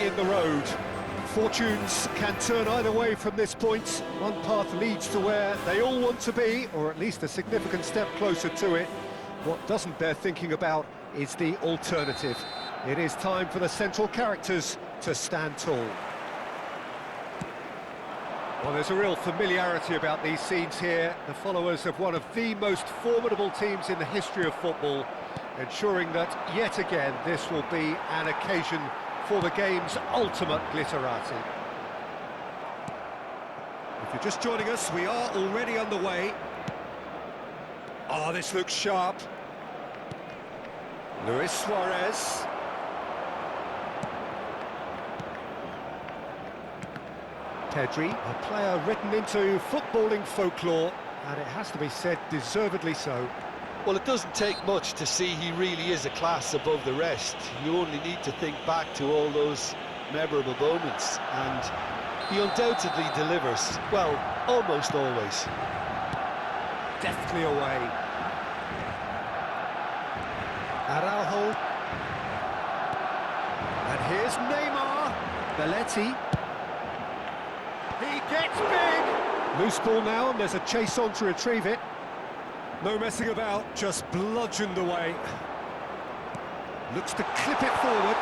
in the road. Fortunes can turn either way from this point. One path leads to where they all want to be, or at least a significant step closer to it. What doesn't bear thinking about is the alternative. It is time for the central characters to stand tall. Well, there's a real familiarity about these scenes here. The followers of one of the most formidable teams in the history of football, ensuring that, yet again, this will be an occasion for the game's ultimate glitterati. If you're just joining us, we are already underway. Oh, this looks sharp. Luis Suarez. Pedri, a player written into footballing folklore, and it has to be said, deservedly so. Well, it doesn't take much to see he really is a class above the rest. You only need to think back to all those memorable moments, and he undoubtedly delivers, well, almost always. Deftly away. Araujo. And here's Neymar. Belletti. He gets big! Loose ball now, and there's a chase on to retrieve it. No messing about, just bludgeoned away. Looks to clip it forward.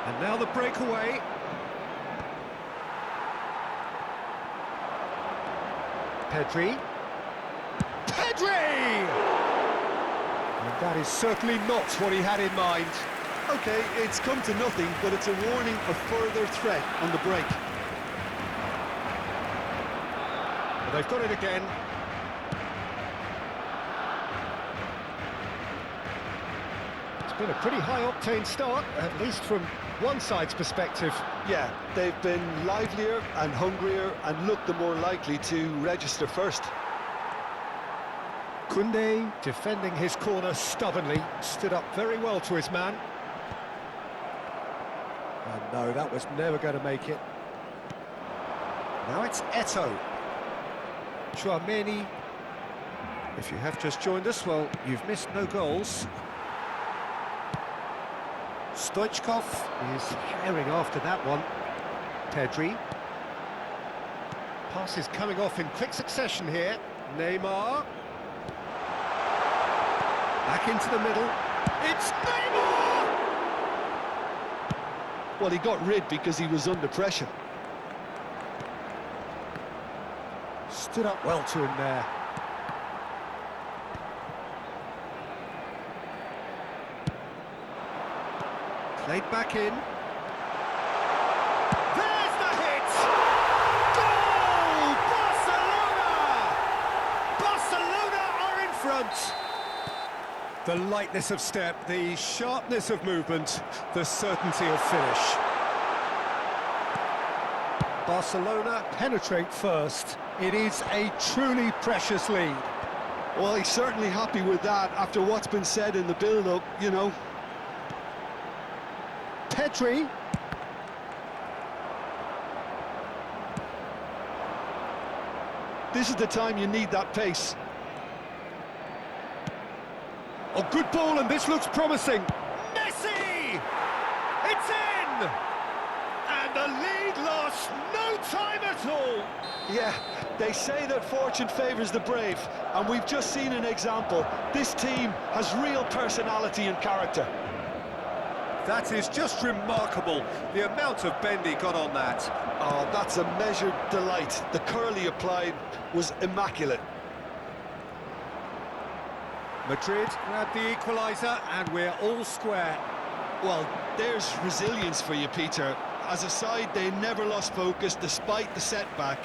And now the breakaway. Pedri. Pedri! And that is certainly not what he had in mind. OK, it's come to nothing, but it's a warning of further threat on the break. But they've got it again. It's been a pretty high-octane start, at least from one side's perspective. Yeah, they've been livelier and hungrier and looked the more likely to register first. Koundé, defending his corner stubbornly, stood up very well to his man. And no, that was never going to make it. Now it's Eto'o. Tchouaméni. If you have just joined us, well, you've missed no goals. Stoichkov is herring after that one. Pedri. Passes coming off in quick succession here. Neymar. Back into the middle. It's Neymar! Well, he got rid because he was under pressure. Stood up well to him there. Played back in. There's the hit! Goal! Barcelona! Barcelona are in front! The lightness of step, the sharpness of movement, the certainty of finish. Barcelona penetrate first. It is a truly precious lead. Well, he's certainly happy with that after what's been said in the build-up, you know. Pedri. This is the time you need that pace. A good ball, and this looks promising. Messi! It's in! And the lead lost no time at all. Yeah, they say that fortune favours the brave, and we've just seen an example. This team has real personality and character. That is just remarkable, the amount of bend he got on that. Oh, that's a measured delight. The curl he applied was immaculate. Madrid grabbed the equaliser, and we're all square. Well, there's resilience for you, Peter. As a side, they never lost focus despite the setback,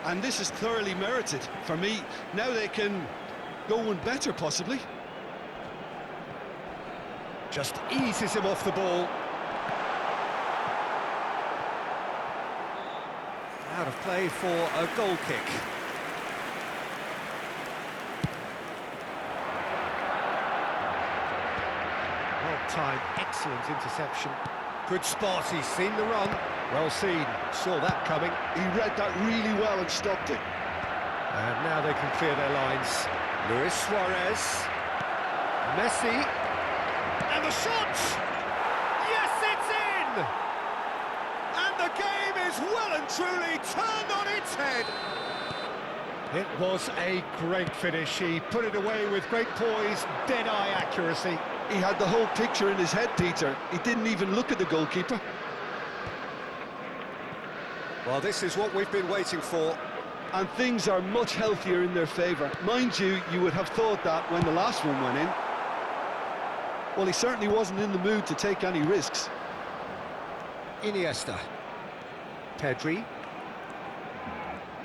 and this is thoroughly merited. For me, now they can go one better, possibly. Just eases him off the ball. Out of play for a goal kick. Well-timed, excellent interception. Good spot, he's seen the run. Well seen, saw that coming. He read that really well and stopped it. And now they can clear their lines. Luis Suarez. Messi. And the shot! Yes, it's in! And the game is well and truly turned on its head. It was a great finish. He put it away with great poise, dead-eye accuracy. He had the whole picture in his head, Peter. He didn't even look at the goalkeeper. Well, this is what we've been waiting for. And things are much healthier in their favour. Mind you, you would have thought that when the last one went in. Well, he certainly wasn't in the mood to take any risks. Iniesta. Pedri.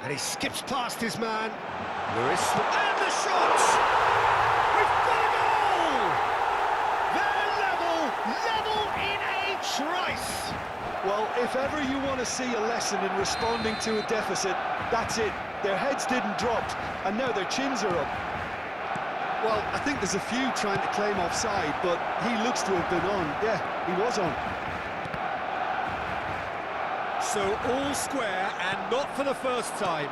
And he skips past his man. Lewis. And the shot! We've got a goal! They're level in a trice. Well, if ever you want to see a lesson in responding to a deficit, that's it. Their heads didn't drop, and now their chins are up. Well, I think there's a few trying to claim offside, but he looks to have been on. Yeah, he was on. So all square, and not for the first time.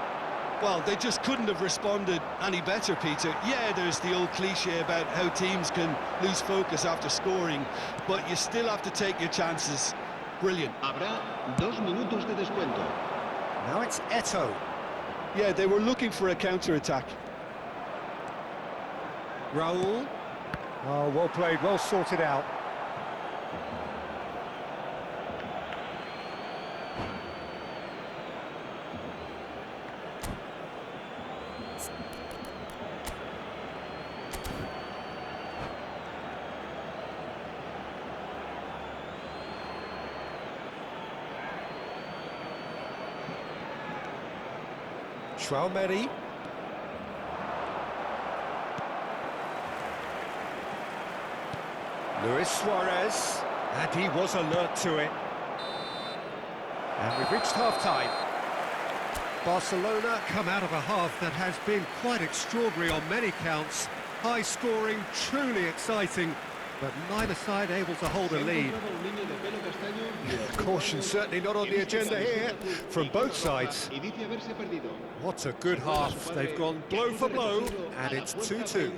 Well, they just couldn't have responded any better, Peter. Yeah, there's the old cliche about how teams can lose focus after scoring, but you still have to take your chances. Brilliant. Habrá 2 minutos de descuento. Now it's Eto'o. Yeah, they were looking for a counter-attack. Raul. Oh, well played, well sorted out. Traoré. Luis Suarez, and he was alert to it. And we've reached half-time. Barcelona come out of a half that has been quite extraordinary on many counts. High-scoring, truly exciting, but neither side able to hold a lead. Caution certainly not on the agenda here from both sides. What a good half. They've gone blow for blow, and it's 2-2.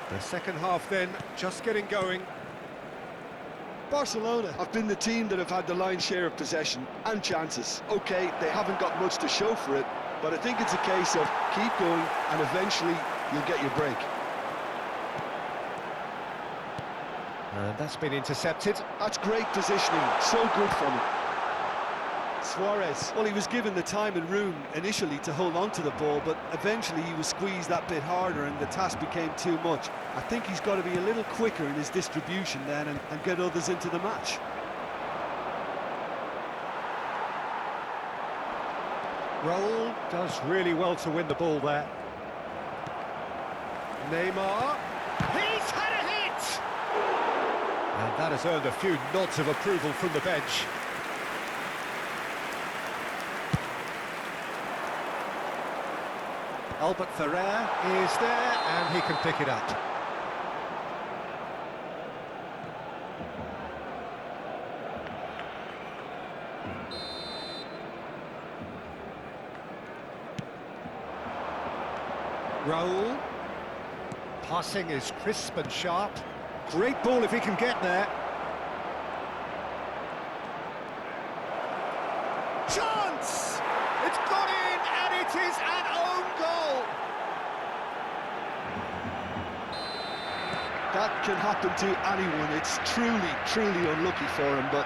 The second half then, just getting going. Barcelona have been the team that have had the lion's share of possession and chances. OK, they haven't got much to show for it, but I think it's a case of keep going and eventually you'll get your break. And that's been intercepted. That's great positioning, so good from him. Suarez, well, he was given the time and room initially to hold on to the ball, but eventually he was squeezed that bit harder and the task became too much. I think he's got to be a little quicker in his distribution then and get others into the match. Raul does really well to win the ball there. Neymar. He's had a hit! And that has earned a few nods of approval from the bench. Albert Ferrer is there, and he can pick it up. Raul. Passing is crisp and sharp. Great ball if he can get there. Chance! It's got in, and it is an own goal. That can happen to anyone. It's truly unlucky for him, but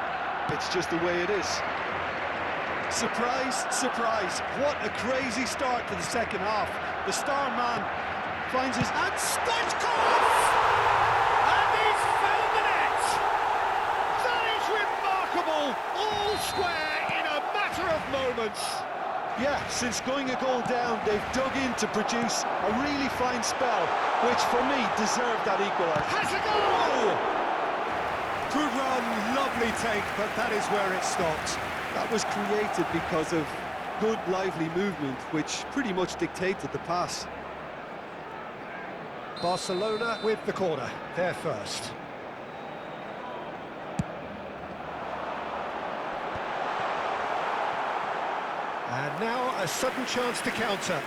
it's just the way it is. Surprise, surprise. What a crazy start to the second half. The star man finds his... And Stoichkov! And he's found the net! That is remarkable! All square in a matter of moments. Yeah, since going a goal down, they've dug in to produce a really fine spell, which for me deserved that equaliser. Has a goal! Good run, lovely take, but that is where it stopped. That was created because of good, lively movement, which pretty much dictated the pass. Barcelona with the corner, they're first. And now a sudden chance to counter.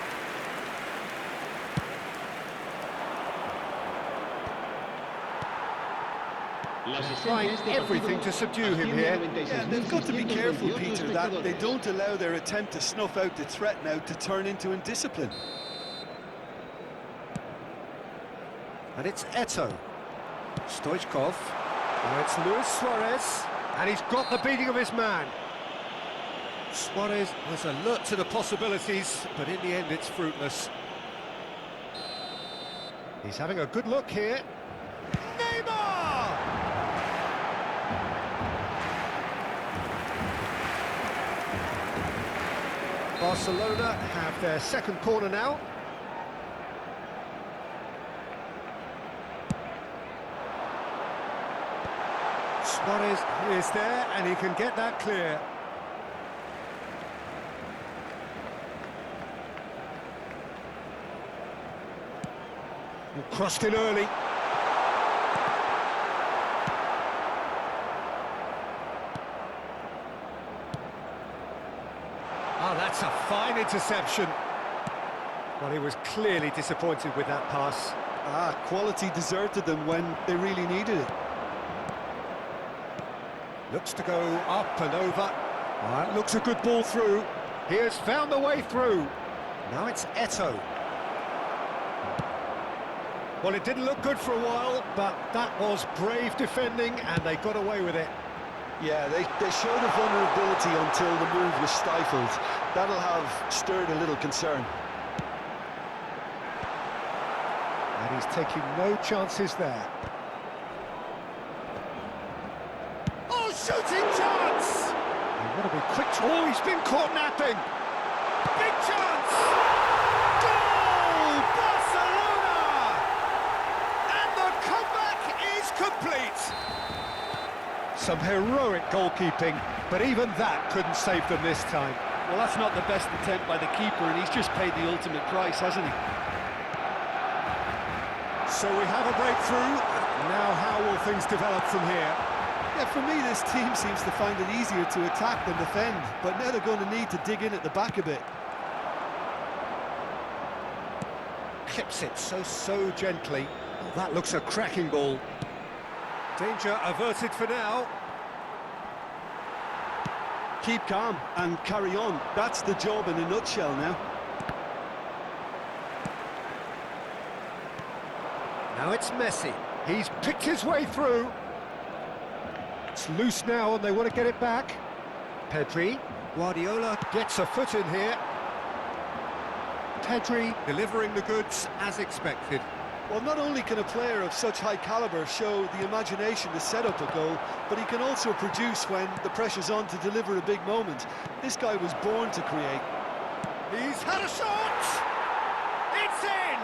Trying everything to subdue him here. Yeah, they've got to be careful, Peter, that they don't allow their attempt to snuff out the threat now to turn into indiscipline. And it's Eto'o. Stoichkov. Now it's Luis Suarez. And he's got the beating of his man. Suarez was alert to the possibilities, but in the end it's fruitless. He's having a good look here. Neymar! Barcelona have their second corner now. Suarez is there, and he can get that clear. Crossed in early. Oh, that's a fine interception. Well, he was clearly disappointed with that pass. Quality deserted them when they really needed it. Looks to go up and over. It looks a good ball through. He has found the way through. Now it's Eto'o. Well, it didn't look good for a while, but that was brave defending, and they got away with it. Yeah, they showed a vulnerability until the move was stifled. That'll have stirred a little concern. And he's taking no chances there. Oh, shooting chance! They want to be quick. Oh, he's been caught napping. Big chance! Goal! Barcelona! And the comeback is complete. Some heroic goalkeeping, but even that couldn't save them this time. Well, that's not the best attempt by the keeper, and he's just paid the ultimate price, hasn't he? So we have a breakthrough. Now how will things develop from here? Yeah, for me, this team seems to find it easier to attack than defend, but now they're going to need to dig in at the back a bit. Clips it so gently. Oh, that looks a cracking ball. Danger averted for now. Keep calm and carry on. That's the job in a nutshell now. Now it's Messi. He's picked his way through. It's loose now and they want to get it back. Pedri. Guardiola gets a foot in here. Pedri delivering the goods as expected. Well, not only can a player of such high calibre show the imagination to set up a goal, but he can also produce when the pressure's on to deliver a big moment. This guy was born to create. He's had a shot! It's in!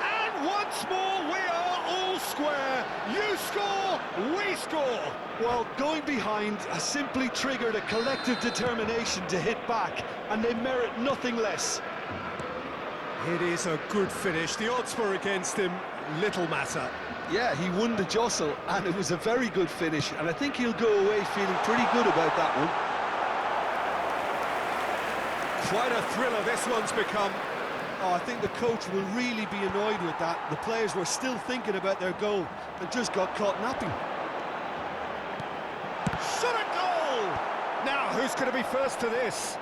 And once more we are all square. You score, we score! Well, going behind has simply triggered a collective determination to hit back, and they merit nothing less. It is a good finish. The odds were against him, little matter. Yeah, he won the jostle, and it was a very good finish, and I think he'll go away feeling pretty good about that one. Quite a thriller this one's become. Oh, I think the coach will really be annoyed with that. The players were still thinking about their goal and just got caught napping. Shot a goal! Now, who's going to be first to this?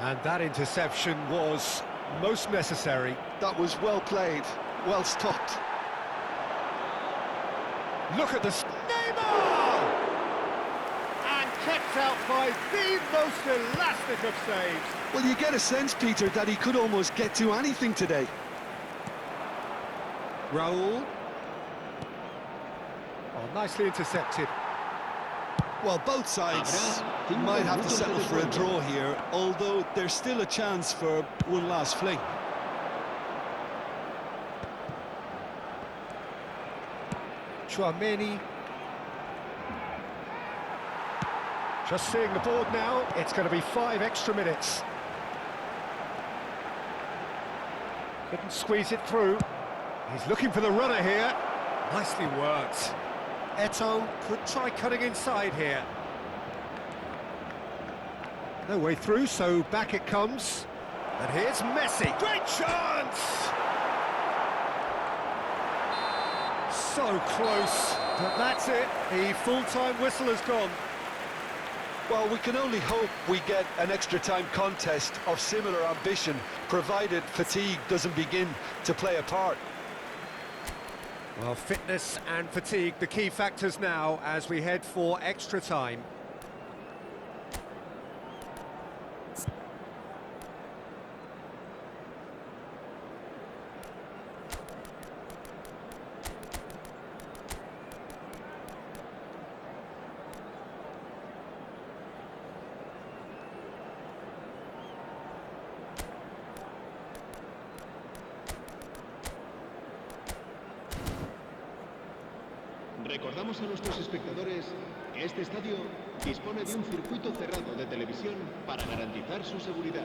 And that interception was most necessary. That was well played, well stopped. Look at this. Neymar! And kept out by the most elastic of saves. Well, you get a sense, Peter, that he could almost get to anything today. Raul. Oh, nicely intercepted. Well, both sides might have to settle for a draw here, although there's still a chance for one last fling. Tchouaméni. Just seeing the board now, it's going to be 5 extra minutes. Couldn't squeeze it through. He's looking for the runner here. Nicely worked. Eto'o could try cutting inside here. No way through, so back it comes. And here's Messi. Great chance! So close, but that's it. The full-time whistle has gone. Well, we can only hope we get an extra-time contest of similar ambition, provided fatigue doesn't begin to play a part. Well, fitness and fatigue, the key factors now as we head for extra time. Recordamos a nuestros espectadores que este estadio dispone de un circuito cerrado de televisión para garantizar su seguridad.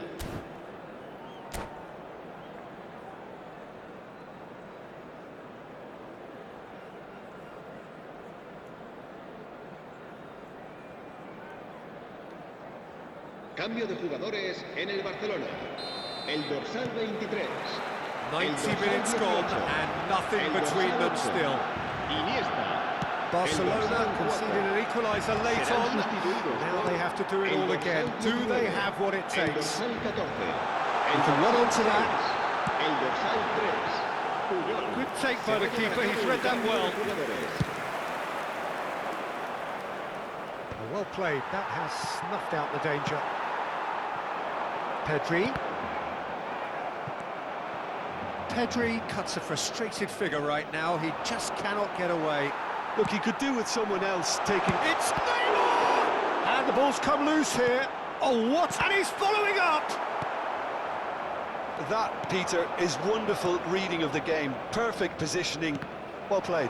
Cambio de jugadores en el Barcelona. El dorsal 23. 90 minutes gone and nothing between them still. Iniesta. Barcelona conceded an equaliser late on. Now they have to do it all again. Do they have what it takes? El dorsal 14. You can run onto that. El dorsal 3. Puyol. Good take by the keeper, he's read that well. Well played, that has snuffed out the danger. Pedri cuts a frustrated figure right now, he just cannot get away. Look, he could do with someone else taking... It's Neymar! And the ball's come loose here. Oh, what? And he's following up! That, Peter, is wonderful reading of the game. Perfect positioning. Well played.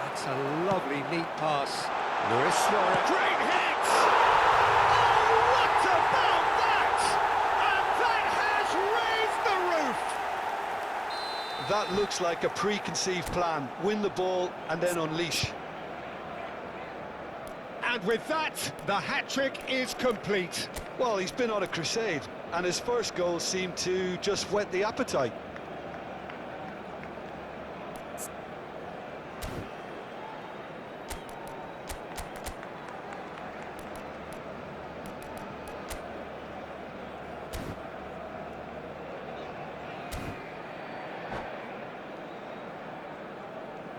That's a lovely, neat pass. Luis Suarez. Great hit! Oh, what about that? And that has raised the roof! That looks like a preconceived plan. Win the ball and then unleash. And with that, the hat-trick is complete. Well, he's been on a crusade, and his first goal seemed to just whet the appetite.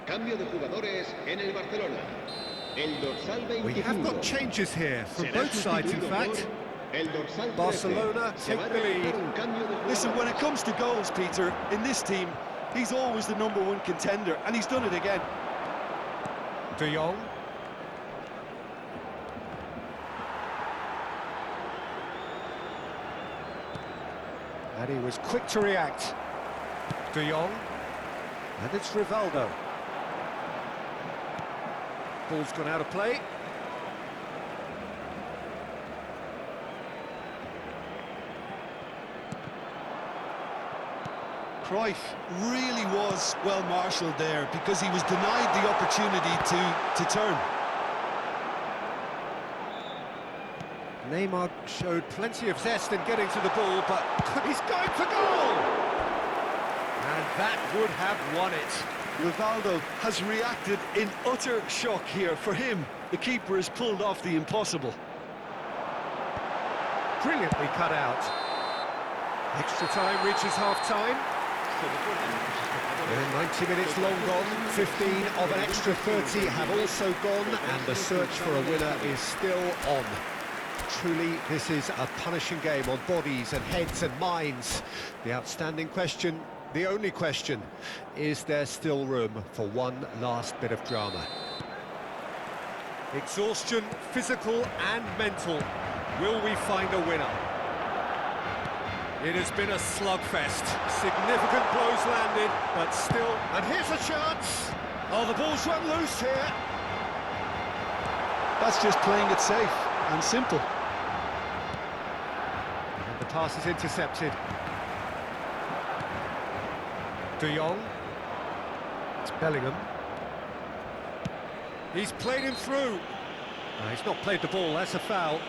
Cambio de jugadores en el Barcelona. El dorsal 25. We have got changes here from Será both sides, in sustituido fact. por el dorsal 13. Barcelona Se va take a the realizar lead. un cambio de Listen, when it jugadores. comes to goals, Peter, in this team, he's always the #1 contender, and he's done it again. De Jong. And he was quick to react. De Jong. And it's Rivaldo. Ball's gone out of play. Cruyff really was well marshalled there because he was denied the opportunity to turn. Neymar showed plenty of zest in getting to the ball, but he's going for goal! And that would have won it. Rivaldo has reacted in utter shock here. For him, the keeper has pulled off the impossible. Brilliantly cut out. Extra time reaches half-time. And 90 minutes long gone, 15 of an extra 30 have also gone, and the search for a winner is still on. Truly, this is a punishing game on bodies and heads and minds. The outstanding question, the only question, is there still room for one last bit of drama? Exhaustion, physical and mental. Will we find a winner? It has been a slugfest. Significant blows landed, but still... And here's a chance! Oh, the ball's run loose here. That's just playing it safe and simple. And the pass is intercepted. De Jong. It's Bellingham. He's played him through. He's not played the ball, that's a foul.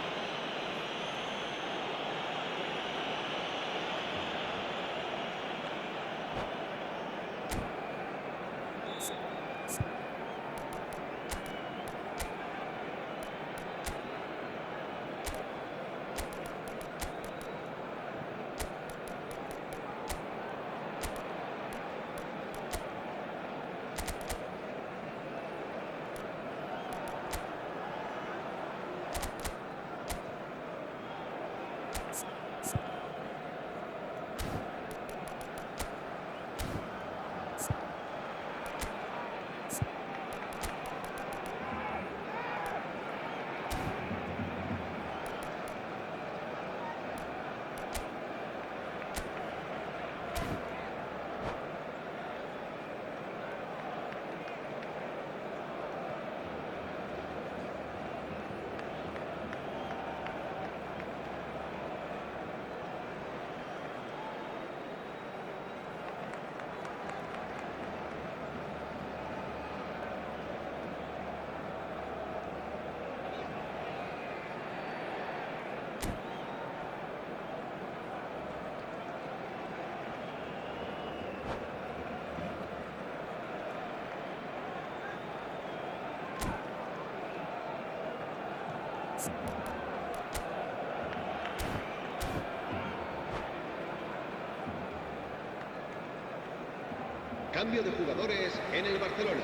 Cambio de jugadores en el Barcelona.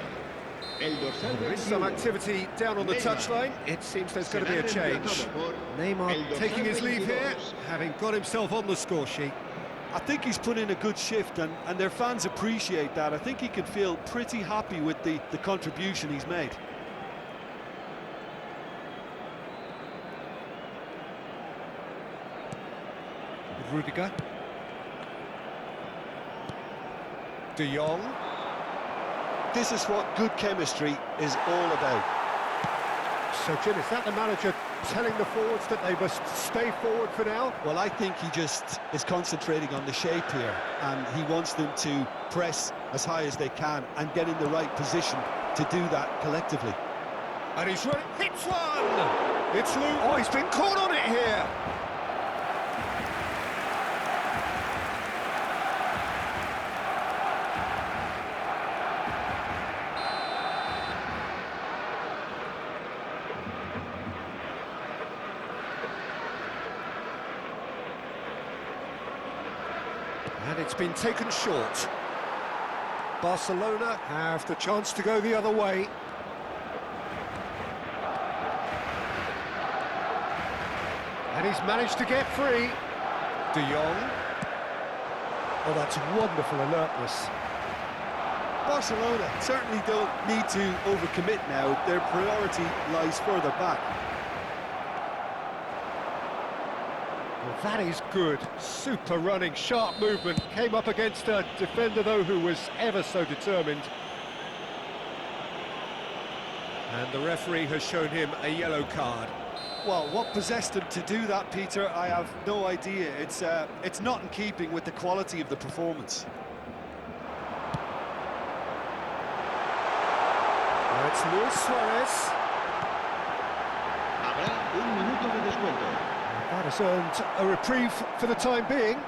El dorsal There is some 21. activity down on the Neymar. touchline. It seems there's going to be a Será change. reemplazado por el Neymar dorsal taking his leave here, 22. having got himself on the score sheet. I think he's put in a good shift, and their fans appreciate that. I think he can feel pretty happy with the contribution he's made. Rudiger. De Jong. This is what good chemistry is all about. So, Jim, is that the manager telling the forwards that they must stay forward for now? Well, I think he just is concentrating on the shape here, and he wants them to press as high as they can and get in the right position to do that collectively. And he's ready. Hits one! It's Luke. Oh, he's been caught on it here. And it's been taken short. Barcelona have the chance to go the other way. And he's managed to get free. De Jong. Oh, that's wonderful alertness. Barcelona certainly don't need to overcommit now. Their priority lies further back. Well, that is good. Super running, sharp movement. Came up against a defender, though, who was ever so determined. And the referee has shown him a yellow card. Well, what possessed him to do that, Peter, I have no idea. It's not in keeping with the quality of the performance. Now it's Luis Suarez. Habrá un minuto de descuento. That has earned a reprieve for the time being.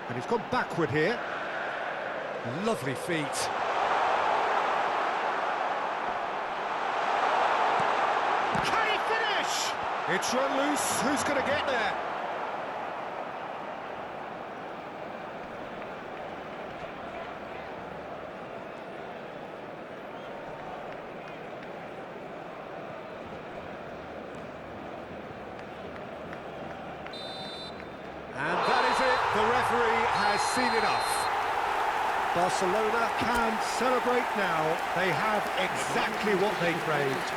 And he's gone backward here. Lovely feet. Can he finish? It's run loose. Who's going to get there? referee has seen enough. Barcelona can celebrate now. They have exactly what they craved.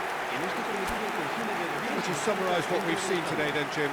Would you summarise what we've seen today then, Jim?